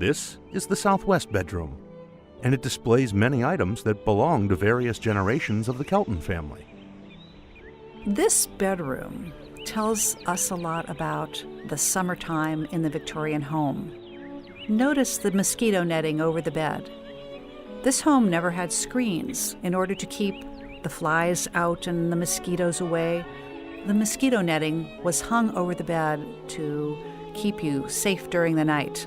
This is the southwest bedroom, and it displays many items that belong to various generations of the Kelton family. This bedroom tells us a lot about the summertime in the Victorian home. Notice the mosquito netting over the bed. This home never had screens in order to keep the flies out and the mosquitoes away. The mosquito netting was hung over the bed to keep you safe during the night.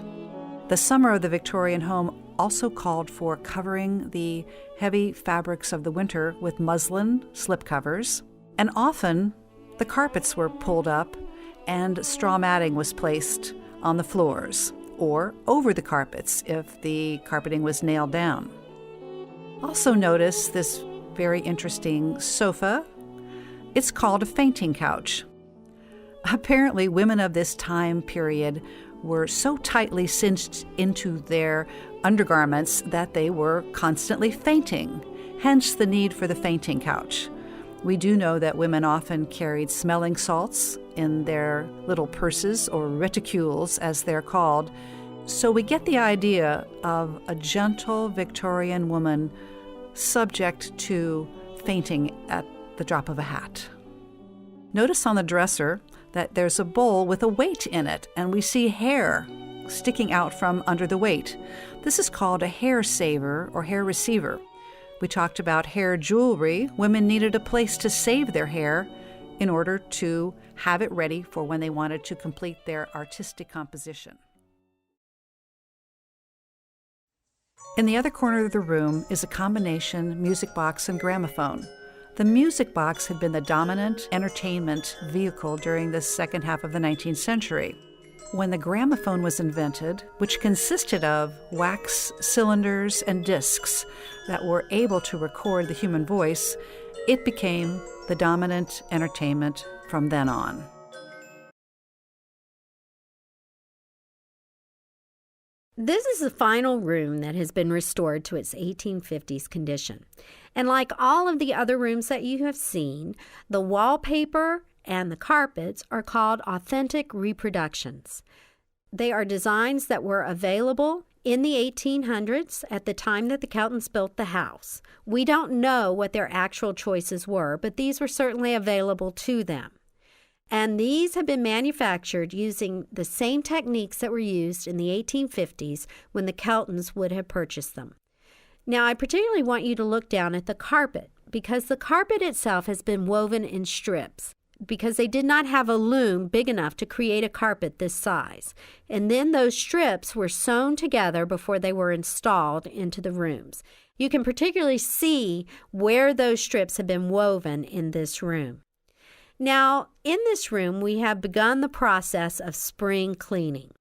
The summer of the Victorian home also called for covering the heavy fabrics of the winter with muslin slipcovers, and often the carpets were pulled up and straw matting was placed on the floors or over the carpets if the carpeting was nailed down. Also notice this very interesting sofa. It's called a fainting couch. Apparently, women of this time period were so tightly cinched into their undergarments that they were constantly fainting, hence the need for the fainting couch. We do know that women often carried smelling salts in their little purses, or reticules as they're called. So we get the idea of a gentle Victorian woman subject to fainting at the drop of a hat. Notice on the dresser that there's a bowl with a weight in it, and we see hair sticking out from under the weight. This is called a hair saver or hair receiver. We talked about hair jewelry. Women needed a place to save their hair in order to have it ready for when they wanted to complete their artistic composition. In the other corner of the room is a combination music box and gramophone. The music box had been the dominant entertainment vehicle during the second half of the 19th century. When the gramophone was invented, which consisted of wax cylinders and discs that were able to record the human voice, it became the dominant entertainment from then on. This is the final room that has been restored to its 1850s condition. And like all of the other rooms that you have seen, the wallpaper and the carpets are called authentic reproductions. They are designs that were available in the 1800s at the time that the Keltons built the house. We don't know what their actual choices were, but these were certainly available to them. And these have been manufactured using the same techniques that were used in the 1850s when the Keltons would have purchased them. Now, I particularly want you to look down at the carpet, because the carpet itself has been woven in strips, because they did not have a loom big enough to create a carpet this size. And then those strips were sewn together before they were installed into the rooms. You can particularly see where those strips have been woven in this room. Now, in this room, we have begun the process of spring cleaning.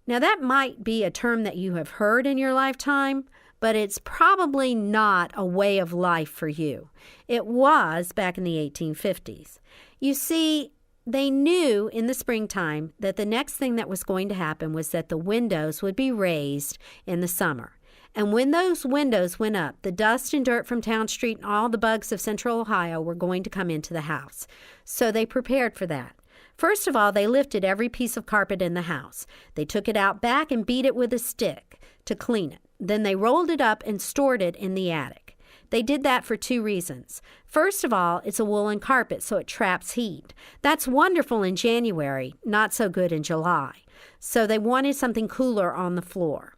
Now, that might be a term that you have heard in your lifetime, but it's probably not a way of life for you. It was back in the 1850s. You see, they knew in the springtime that the next thing that was going to happen was that the windows would be raised in the summer. And when those windows went up, the dust and dirt from Town Street and all the bugs of Central Ohio were going to come into the house. So they prepared for that. First of all, they lifted every piece of carpet in the house. They took it out back and beat it with a stick to clean it. Then they rolled it up and stored it in the attic. They did that for two reasons. First of all, it's a woolen carpet, so it traps heat. That's wonderful in January, not so good in July. So they wanted something cooler on the floor.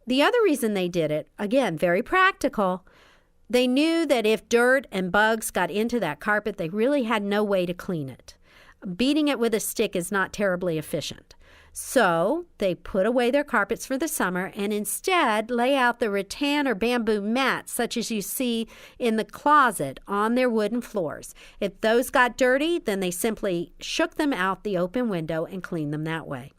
The other reason they did it, again, very practical, they knew that if dirt and bugs got into that carpet, they really had no way to clean it. Beating it with a stick is not terribly efficient. So they put away their carpets for the summer and instead lay out the rattan or bamboo mats, such as you see in the closet, on their wooden floors. If those got dirty, then they simply shook them out the open window and cleaned them that way.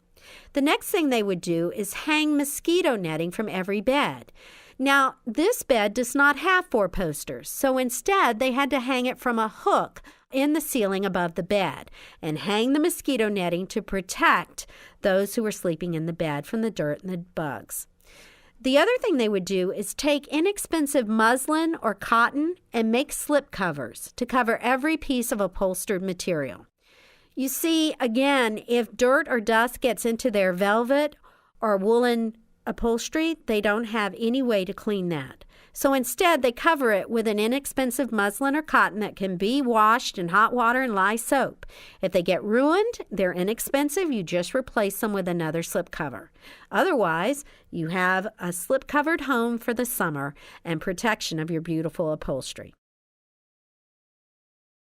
The next thing they would do is hang mosquito netting from every bed. Now, this bed does not have 4 posters, so instead they had to hang it from a hook in the ceiling above the bed and hang the mosquito netting to protect those who were sleeping in the bed from the dirt and the bugs. The other thing they would do is take inexpensive muslin or cotton and make slip covers to cover every piece of upholstered material. You see, again, if dirt or dust gets into their velvet or woolen upholstery, they don't have any way to clean that. So instead, they cover it with an inexpensive muslin or cotton that can be washed in hot water and lye soap. If they get ruined, they're inexpensive. You just replace them with another slipcover. Otherwise, you have a slip-covered home for the summer and protection of your beautiful upholstery.